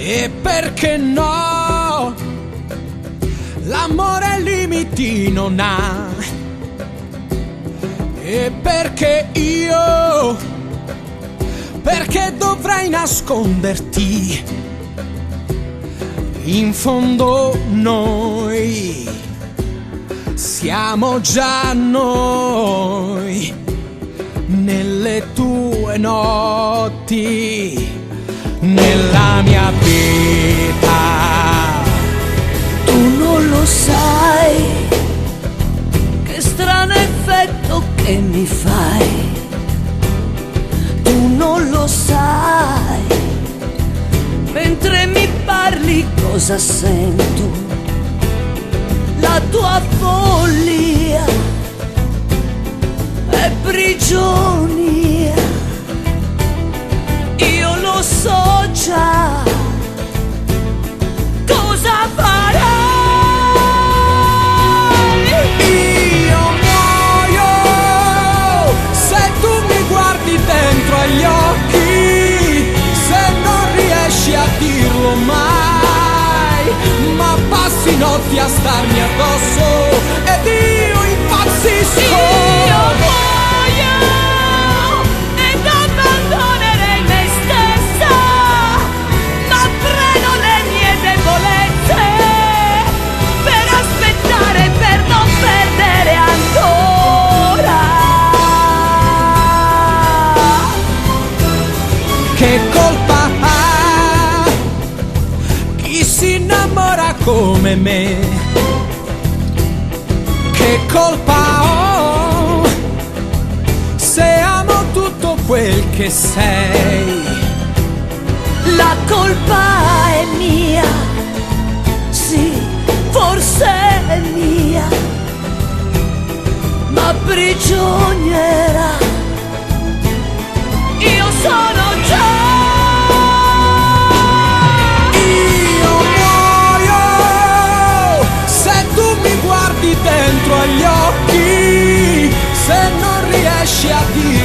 E perché no? L'amore limiti non ha. E perché io? Perché dovrei nasconderti? In fondo noi siamo già noi, nelle tue notti, nella mia vita. Tu non lo sai, che strano effetto che mi fai. Tu non lo sai, mentre mi parli cosa sento. La tua follia è prigionia. Io lo so già cosa farai. Io muoio se tu mi guardi dentro agli occhi, se non riesci a dirlo mai, ma passi notti a starmi addosso ed io impazzisco. Io muoio ed abbandonerei me stessa, ma freno le mie debolezze per aspettare, per non perdere ancora. Che colpa ha chi si innamora come me? Che colpa ho se amo tutto quel che sei? La colpa è mia, sì, forse è mia, ma prigioniera io sono già. Io muoio se tu mi guardi dentro agli occhi, se non riesci a dire